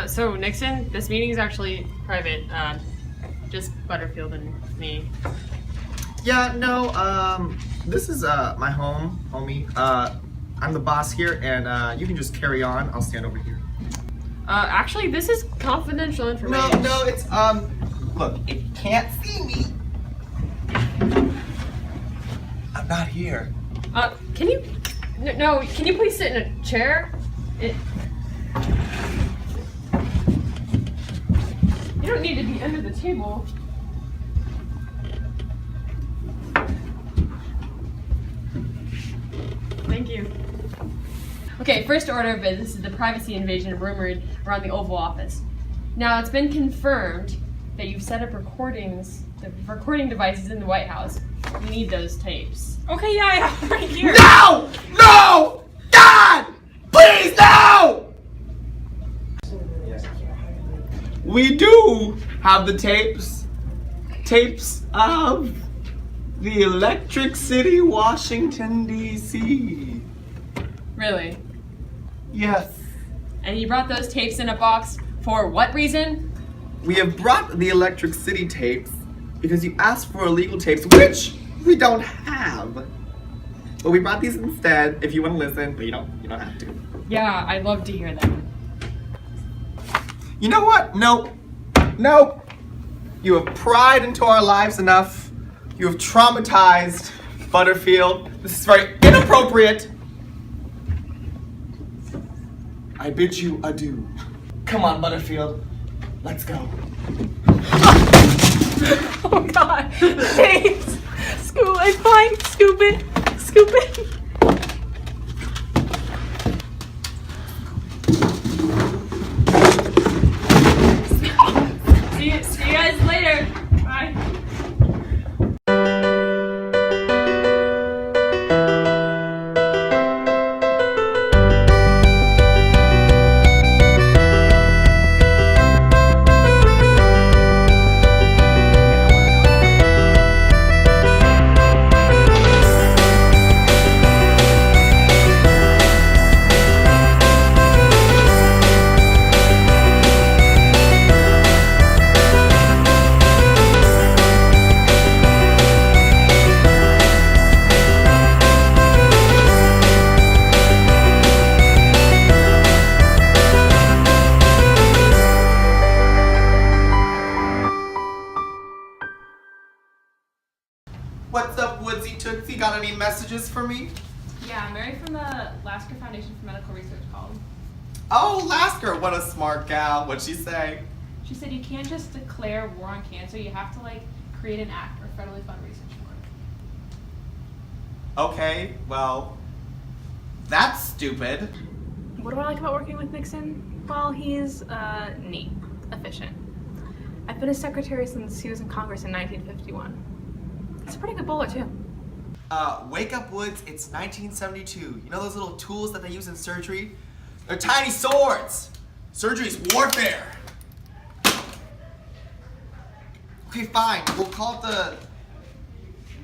So Nixon, this meeting is actually private. Just Butterfield and me. Yeah, no, this is, my homie. I'm the boss here, and, you can just carry on. I'll stand over here. Actually, this is confidential information. No, it's, look, if you can't see me, I'm not here. Can you, no, can you please sit in a chair? You don't need to be under the table. Thank you. Okay, first order of business is the privacy invasion rumored around the Oval Office. Now, it's been confirmed that you've set up the recording devices in the White House. We need those tapes. Okay, yeah, right here. No! No! God! Please, no! We do have the tapes of the Electric City, Washington, D.C. Really? Yes. And you brought those tapes in a box for what reason? We have brought the Electric City tapes because you asked for illegal tapes, which we don't have. But we brought these instead if you want to listen, but you don't have to. Yeah, I'd love to hear them. You know what? Nope. You have pried into our lives enough. You have traumatized Butterfield. This is very inappropriate. I bid you adieu. Come on, Butterfield. Let's go. Oh God. Thanks. Scoop, I'm fine. Scoop it. See you guys later. Bye. What's up, Woodsy Tootsie? Got any messages for me? Yeah, Mary from the Lasker Foundation for Medical Research called. Oh, Lasker, what a smart gal. What'd she say? She said you can't just declare war on cancer, you have to create an act or federally fund research for it. Okay, well, that's stupid. What do I like about working with Nixon? Well, he's neat, efficient. I've been his secretary since he was in Congress in 1951. He's a pretty good bowler too. Wake up, Woods, it's 1972. You know those little tools that they use in surgery? They're tiny swords. Surgery's warfare. Okay, fine, we'll call it the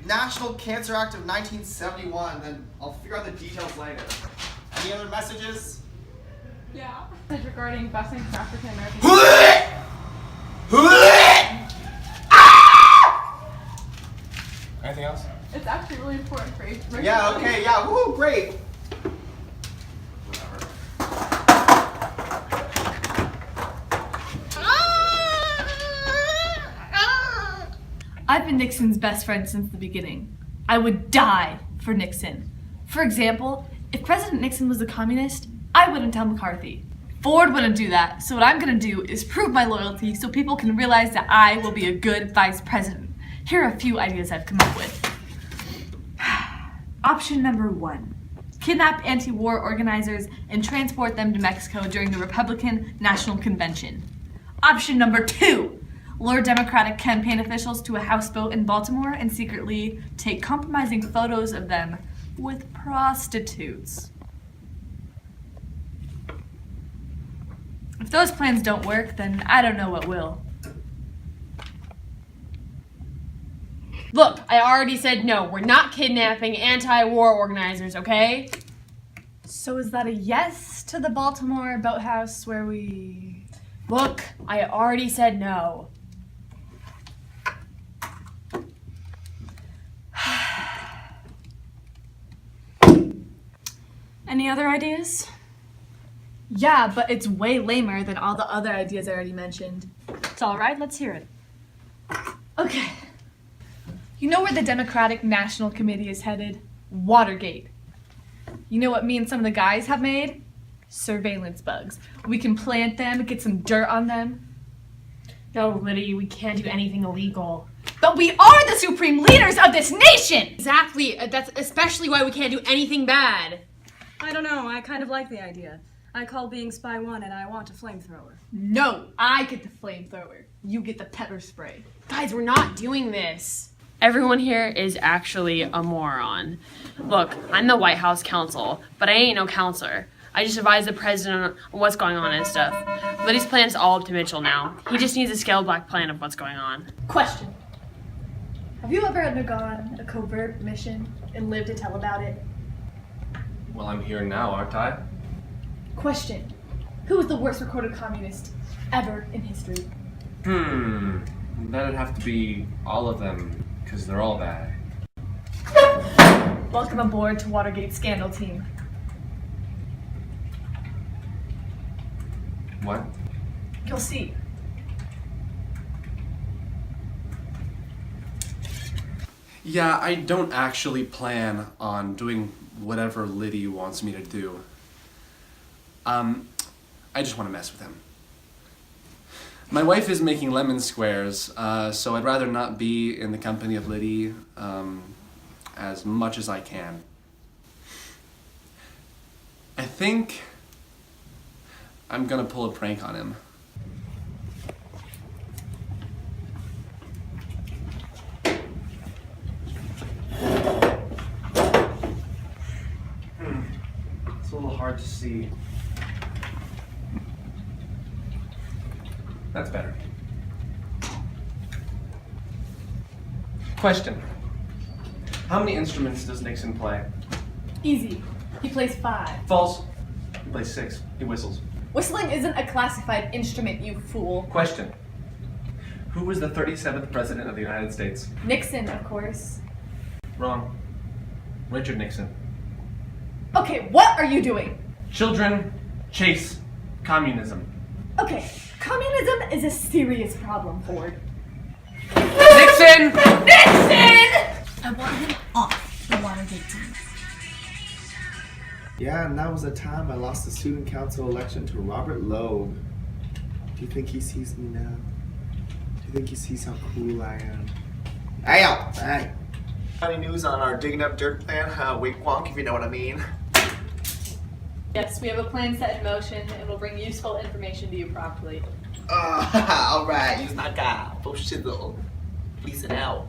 National Cancer Act of 1971, then I'll figure out the details later. Any other messages? Yeah. Regarding busing for African Americans. Anything else? It's actually really important for you. Yeah, okay, yeah, woo, great. Whatever. I've been Nixon's best friend since the beginning. I would die for Nixon. For example, if President Nixon was a communist, I wouldn't tell McCarthy. Ford wouldn't do that, so what I'm gonna do is prove my loyalty so people can realize that I will be a good vice president. Here are a few ideas I've come up with. Option number 1. Kidnap anti-war organizers and transport them to Mexico during the Republican National Convention. Option number 2. Lure Democratic campaign officials to a houseboat in Baltimore and secretly take compromising photos of them with prostitutes. If those plans don't work, then I don't know what will. Look, I already said no. We're not kidnapping anti-war organizers, okay? So is that a yes to the Baltimore boathouse where we... Look, I already said no. Any other ideas? Yeah, but it's way lamer than all the other ideas I already mentioned. It's all right, let's hear it. Okay. You know where the Democratic National Committee is headed? Watergate. You know what me and some of the guys have made? Surveillance bugs. We can plant them, get some dirt on them. No, Liddy, we can't do anything illegal. But we are the supreme leaders of this nation! Exactly. That's especially why we can't do anything bad. I don't know, I kind of like the idea. I call being spy 1 and I want a flamethrower. No, I get the flamethrower. You get the pepper spray. Guys, we're not doing this. Everyone here is actually a moron. Look, I'm the White House counsel, but I ain't no counselor. I just advise the president on what's going on and stuff. Liddy's plan is all up to Mitchell now. He just needs a scaled back plan of what's going on. Question. Have you ever undergone a covert mission and lived to tell about it? Well, I'm here now, aren't I? Question. Who was the worst recorded communist ever in history? That'd have to be all of them, because they're all bad. Welcome aboard to Watergate Scandal Team. What? You'll see. Yeah, I don't actually plan on doing whatever Liddy wants me to do. I just want to mess with him. My wife is making lemon squares, so I'd rather not be in the company of Liddy as much as I can. I think I'm gonna pull a prank on him. It's a little hard to see. That's better. Question. How many instruments does Nixon play? Easy. He plays 5. False. He plays 6. He whistles. Whistling isn't a classified instrument, you fool. Question. Who was the 37th president of the United States? Nixon, of course. Wrong. Richard Nixon. Okay, what are you doing? Children chase communism. Okay, communism is a serious problem, Ford. Nixon! Nixon! I want him off the Watergate team. Yeah, and that was the time I lost the student council election to Robert Loeb. Do you think he sees me now? Do you think he sees how cool I am? Hey, yo! Hey! Any news on our digging up dirt plan? Wait, Wonk, if you know what I mean. Yes, we have a plan set in motion and will bring useful information to you promptly. Alright, use my guy. For shizzle. Peace it out.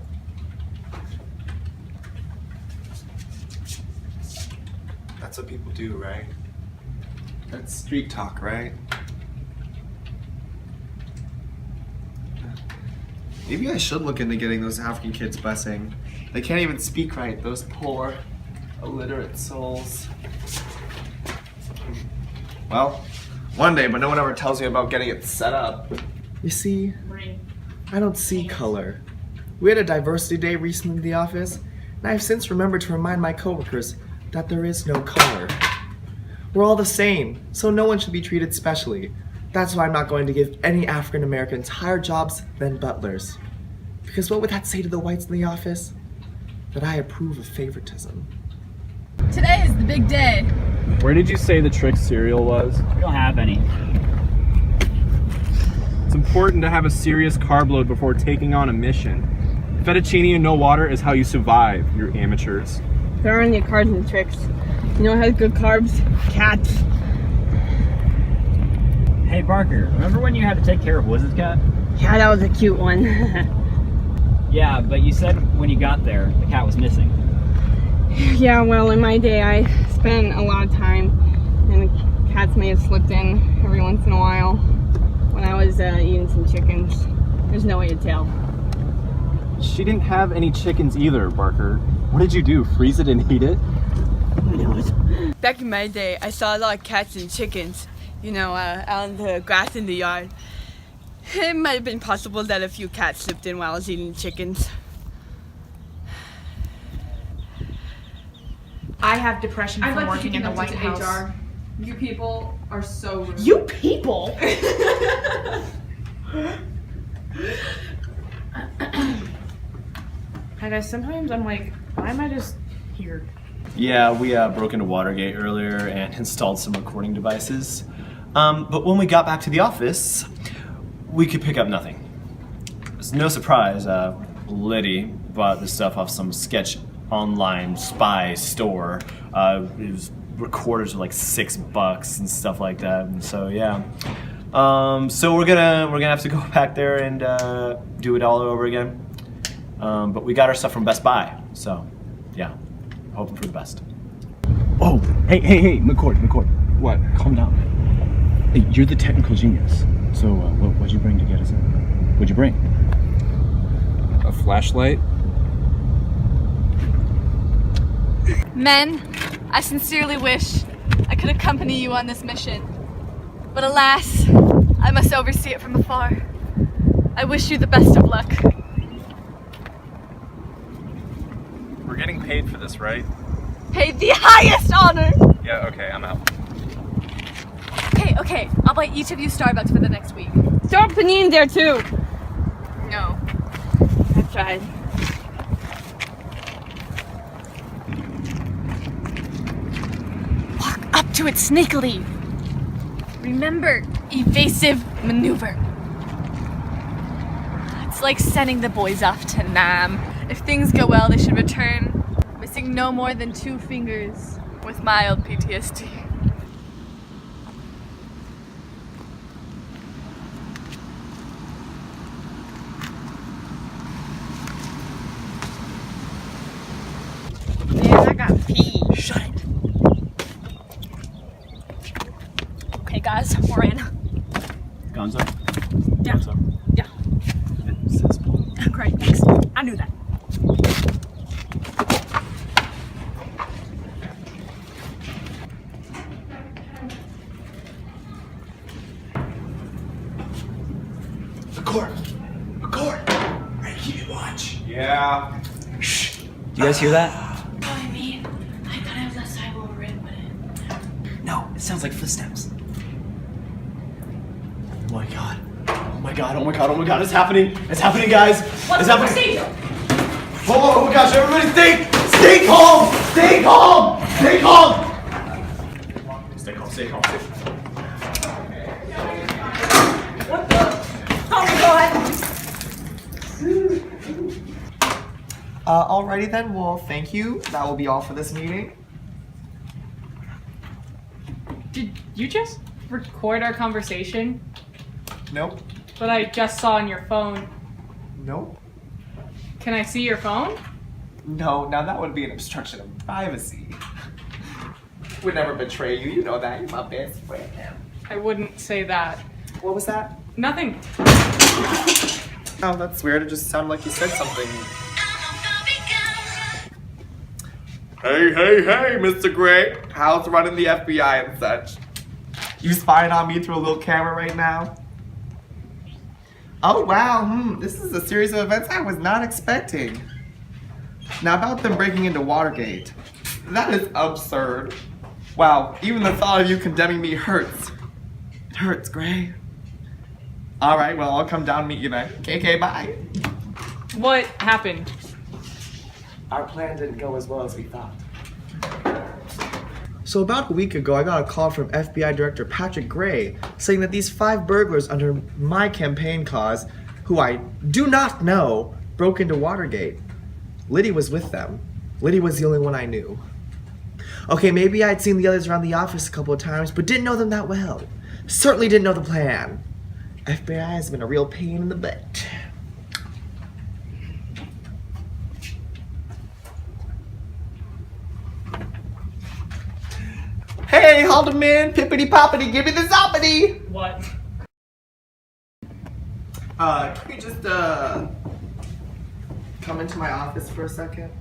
That's what people do, right? That's street talk, right? Maybe I should look into getting those African kids busing. They can't even speak right, those poor, illiterate souls. Well, one day, but no one ever tells me about getting it set up. You see, I don't see color. We had a diversity day recently in the office, and I've since remembered to remind my coworkers that there is no color. We're all the same, so no one should be treated specially. That's why I'm not going to give any African Americans higher jobs than butlers. Because what would that say to the whites in the office? That I approve of favoritism. Today is the big day. Where did you say the trick cereal was? We don't have any. It's important to have a serious carb load before taking on a mission. Fettuccine and no water is how you survive, you amateurs. There aren't any carbs in the tricks. You know what has good carbs? Cats. Hey Barker, remember when you had to take care of Wiz's cat? Yeah, that was a cute one. Yeah, but you said when you got there, the cat was missing. Yeah, well, in my day, I spent a lot of time, and the cats may have slipped in every once in a while when I was eating some chickens. There's no way to tell. She didn't have any chickens either, Barker. What did you do, freeze it and eat it? Back in my day, I saw a lot of cats and chickens, out in the grass in the yard. It might have been possible that a few cats slipped in while I was eating chickens. I have depression from working in the White House. HR. You people are so rude. You people? Hi guys, sometimes I'm like, why am I just here? Yeah, we broke into Watergate earlier and installed some recording devices. But when we got back to the office, we could pick up nothing. It's no surprise, Liddy bought this stuff off some sketch online spy store. It was recorders were like $6 and stuff like that. And so yeah. So we're gonna have to go back there and do it all over again. But we got our stuff from Best Buy, so yeah, hoping for the best. Oh, hey, McCord. What? Calm down. Hey, you're the technical genius. So what'd you bring to get us in? What'd you bring? A flashlight? Men, I sincerely wish I could accompany you on this mission. But alas, I must oversee it from afar. I wish you the best of luck. We're getting paid for this, right? Paid the highest honor! Yeah, okay, I'm out. Okay, I'll buy each of you Starbucks for the next week. Throw a panini in there too. No. I tried. Walk up to it sneakily. Remember, evasive maneuver. It's like sending the boys off to Nam. If things go well, they should return, missing no more than 2 fingers, with mild PTSD. Man, I got pee. Shut it. Okay, guys, we're in. Gonzo? Yeah. Gonzo? Yeah. It says Paul. Great, thanks. I knew that. McCord! I keep you watch. Yeah. Shh. Do you guys hear that? Probably me. I thought I was outside while we were in, but No, it sounds like footsteps. Oh my god. Oh my god, it's happening! It's happening, guys! What's it's the happening! procedure? Oh my gosh, everybody stay calm! Stay calm! Stay calm! Stay calm, stay calm. What the? Oh, go ahead. Alrighty then, well, thank you. That will be all for this meeting. Did you just record our conversation? Nope. But I just saw on your phone. Nope. Can I see your phone? No, now that would be an obstruction of privacy. Would never betray you, you know that. You're my best friend. I wouldn't say that. What was that? Nothing. Oh, that's weird. It just sounded like you said something. Hey, Mr. Gray. How's running the FBI and such? You spying on me through a little camera right now? Oh, wow. This is a series of events I was not expecting. Now, about them breaking into Watergate. That is absurd. Wow, even the thought of you condemning me hurts. It hurts, Gray. Alright, well, I'll come down and meet you then. KK, bye. What happened? Our plan didn't go as well as we thought. So about a week ago, I got a call from FBI Director Patrick Gray saying that these 5 burglars under my campaign cause, who I do not know, broke into Watergate. Liddy was with them. Liddy was the only one I knew. Okay, maybe I'd seen the others around the office a couple of times, but didn't know them that well. Certainly didn't know the plan. FBI has been a real pain in the butt. Hey, Haldeman, pippity poppity, give me the zoppity! What? Can you just, come into my office for a second?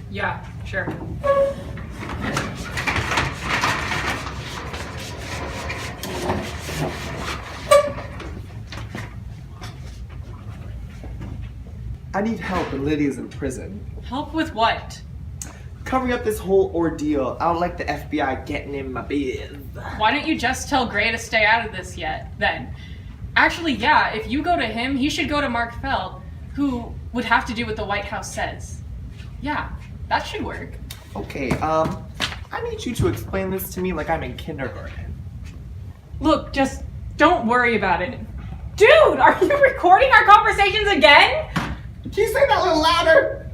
Yeah, sure. I need help and Lydia's in prison. Help with what? Covering up this whole ordeal. I don't like the FBI getting in my biz. Why don't you just tell Gray to stay out of this then? Actually, yeah, if you go to him, he should go to Mark Feld, who would have to do what the White House says. Yeah, that should work. Okay, I need you to explain this to me like I'm in kindergarten. Look, just don't worry about it. Dude, are you recording our conversations again? Can you say that a little louder?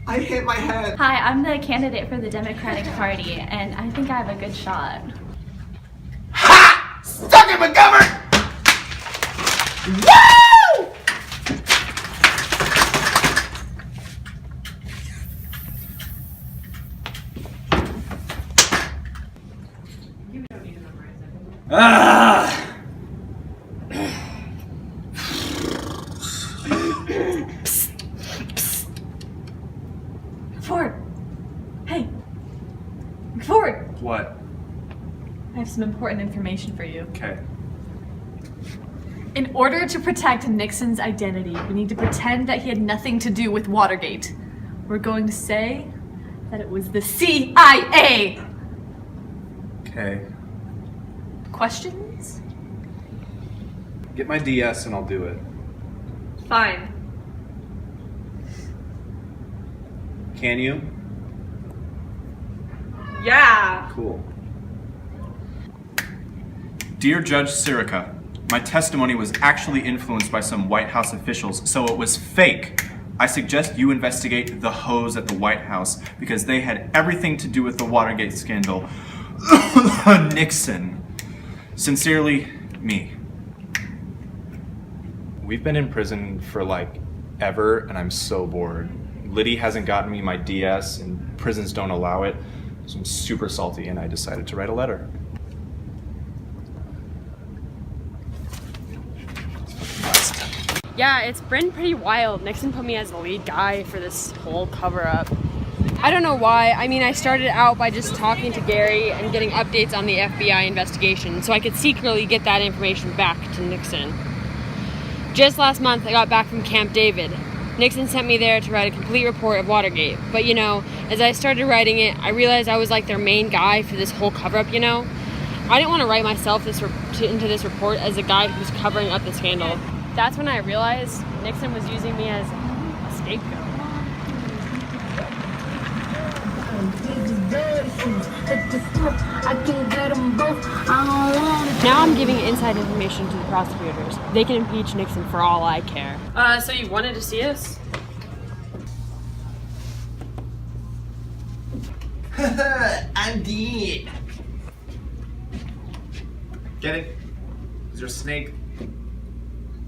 I hit my head. Hi, I'm the candidate for the Democratic Party, and I think I have a good shot. Ha! Stuck in McCord! Woo! Ah! McCord! Hey! McCord! What? I have some important information for you. Okay. In order to protect Nixon's identity, we need to pretend that he had nothing to do with Watergate. We're going to say that it was the CIA! Okay. Questions? Get my DS and I'll do it. Fine. Can you? Yeah! Cool. Dear Judge Sirica, my testimony was actually influenced by some White House officials, so it was fake. I suggest you investigate the hoes at the White House because they had everything to do with the Watergate scandal. Nixon. Sincerely, me. We've been in prison for like ever, and I'm so bored. Liddy hasn't gotten me my DS, and prisons don't allow it, so I'm super salty, and I decided to write a letter. Yeah, it's been pretty wild. Nixon put me as the lead guy for this whole cover-up. I don't know why. I mean, I started out by just talking to Gary and getting updates on the FBI investigation so I could secretly get that information back to Nixon. Just last month, I got back from Camp David. Nixon sent me there to write a complete report of Watergate. But, you know, as I started writing it, I realized I was like their main guy for this whole cover-up, you know? I didn't want to write myself into this report as a guy who's covering up the scandal. That's when I realized Nixon was using me as a scapegoat. Now I'm giving inside information to the prosecutors. They can impeach Nixon for all I care. So you wanted to see us? I'm dead. Get it? Is there a snake?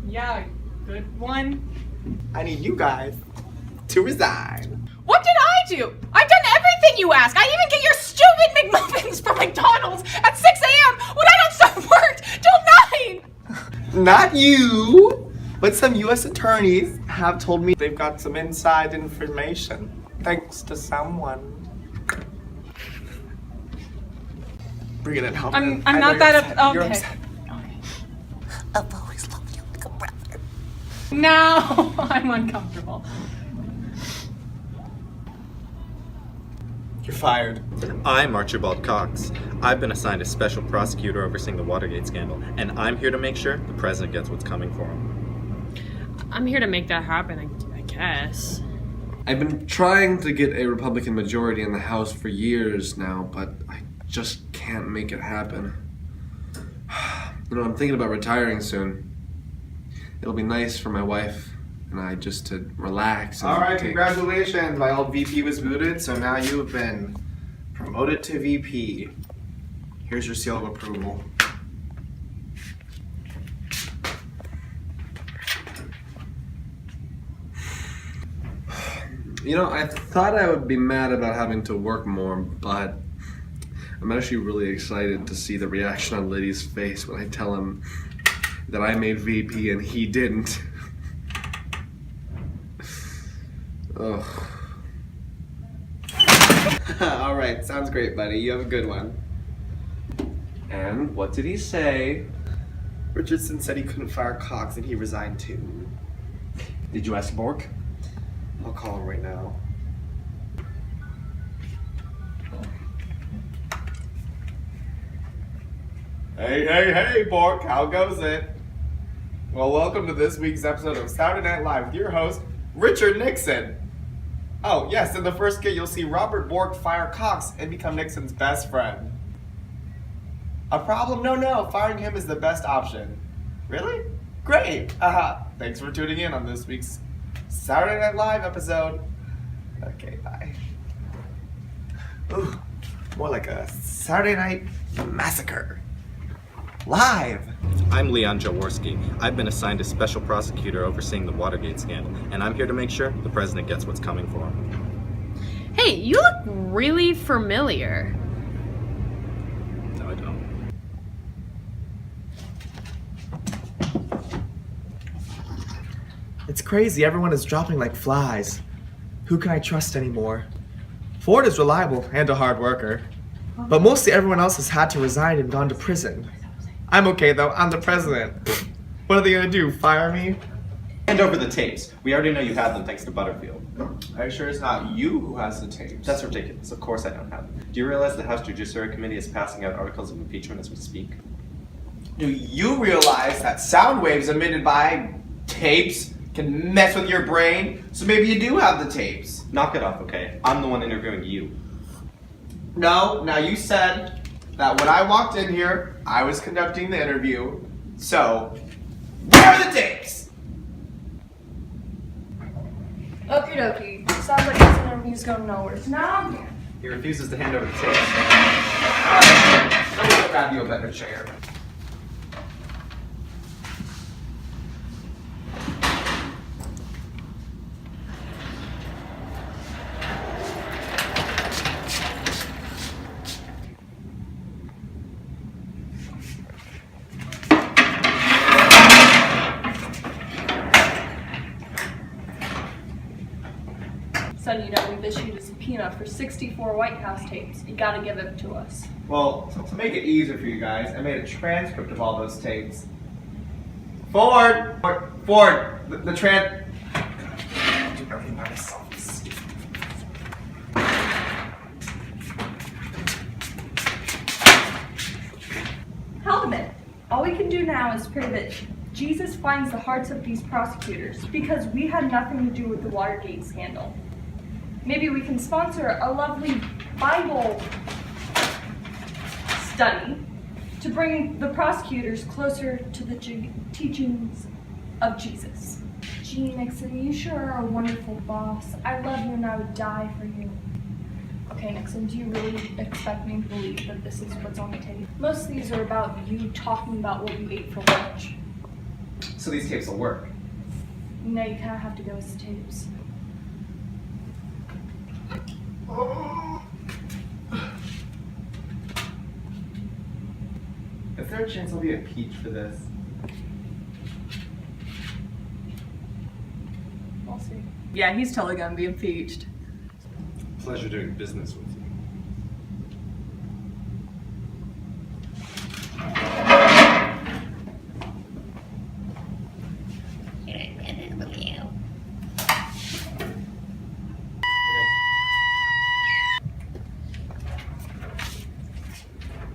Yeah, good one. I need you guys to resign. What did I do? I've done everything you ask. I even get your stupid McMuffins from McDonald's at 6 a.m. when I don't start work till 9. Not you, but some U.S. attorneys have told me they've got some inside information, thanks to someone. Bring it in, Haldeman. I'm not that You're okay. upset. I've always loved you like a brother. Now I'm uncomfortable. You're fired. I'm Archibald Cox. I've been assigned a special prosecutor overseeing the Watergate scandal, and I'm here to make sure the president gets what's coming for him. I'm here to make that happen, I guess. I've been trying to get a Republican majority in the House for years now, but I just can't make it happen. You know, I'm thinking about retiring soon. It'll be nice for my wife and I just to relax. And All right, congratulations. My old VP was booted, so now you have been promoted to VP. Here's your seal of approval. You know, I thought I would be mad about having to work more, but I'm actually really excited to see the reaction on Liddy's face when I tell him that I made VP and he didn't. Ugh. All right, sounds great, buddy. You have a good one. And what did he say? Richardson said he couldn't fire Cox and he resigned too. Did you ask Bork? I'll call him right now. Hey, Bork, how goes it? Well, welcome to this week's episode of Saturday Night Live with your host, Richard Nixon. Oh, yes, in the first skit, you'll see Robert Bork fire Cox and become Nixon's best friend. A problem? No, firing him is the best option. Really? Great! Thanks for tuning in on this week's Saturday Night Live episode. Okay, bye. Ooh, more like a Saturday Night Massacre. Live! I'm Leon Jaworski. I've been assigned as special prosecutor overseeing the Watergate scandal, and I'm here to make sure the president gets what's coming for him. Hey, you look really familiar. No, I don't. It's crazy, everyone is dropping like flies. Who can I trust anymore? Ford is reliable and a hard worker, but mostly everyone else has had to resign and gone to prison. I'm okay though, I'm the president. What are they gonna do, fire me? Hand over the tapes. We already know you have them thanks to Butterfield. Are you sure it's not you who has the tapes? That's ridiculous. Of course I don't have them. Do you realize the House Judiciary Committee is passing out articles of impeachment as we speak? Do you realize that sound waves emitted by tapes can mess with your brain? So maybe you do have the tapes. Knock it off, okay? I'm the one interviewing you. No, now you said that when I walked in here, I was conducting the interview. So, where are the tapes? Okie dokie. Sounds like this interview's going nowhere. Now, He refuses to hand over the tapes. Let me go grab you a better chair. son, you know, we've issued a subpoena for 64 White House tapes. You gotta give it to us. Well, to make it easier for you guys, I made a transcript of all those tapes. Ford, the tran. Do everything by myself. Haldeman, all we can do now is pray that Jesus finds the hearts of these prosecutors, because we had nothing to do with the Watergate scandal. Maybe we can sponsor a lovely Bible study to bring the prosecutors closer to the teachings of Jesus. Gee, Nixon, you sure are a wonderful boss. I love you and I would die for you. Okay, Nixon, do you really expect me to believe that this is what's on the tape? Most of these are about you talking about what you ate for lunch. So these tapes will work. No, you kind of have to go with the tapes. Is there a chance I'll be impeached for this? We'll see. Yeah, he's totally gonna be impeached. Pleasure doing business with you.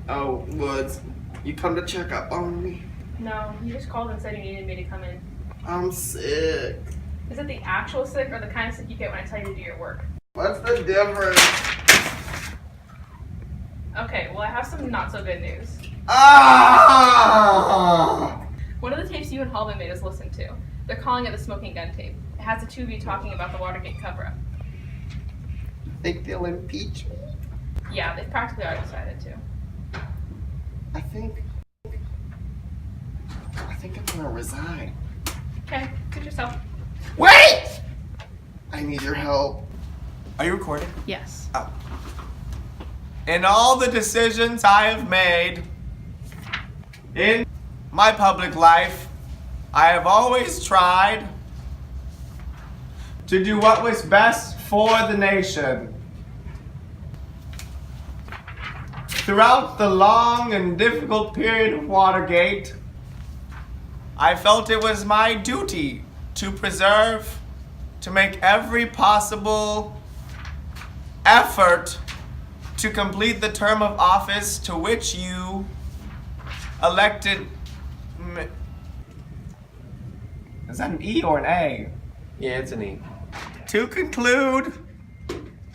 Oh, Woods, you come to check up on me? No, he just called and said he needed me to come in. I'm sick. Is it the actual sick or the kind of sick you get when I tell you to do your work? What's the difference? Okay, well I have some not so good news. Ah! One of the tapes you and Haldeman made us listen to. They're calling it the smoking gun tape. It has the two of you talking about the Watergate cover-up. Think they'll impeach me? Yeah, they've practically already decided to. I think I'm gonna resign. Okay, good yourself. Wait! I need your help. Are you recording? Yes. Oh. In all the decisions I have made in my public life, I have always tried to do what was best for the nation. Throughout the long and difficult period of Watergate, I felt it was my duty to preserve, to make every possible effort to complete the term of office to which you elected me. Is that an E or an A? Yeah, it's an E. To conclude,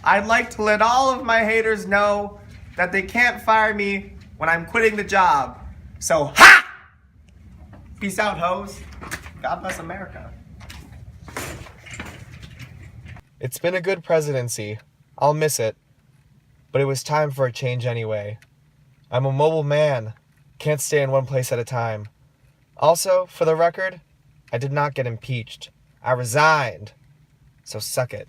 I'd like to let all of my haters know that they can't fire me when I'm quitting the job. So, ha! Peace out, hoes. God bless America. It's been a good presidency. I'll miss it. But it was time for a change anyway. I'm a mobile man. Can't stay in one place at a time. Also, for the record, I did not get impeached. I resigned. So suck it.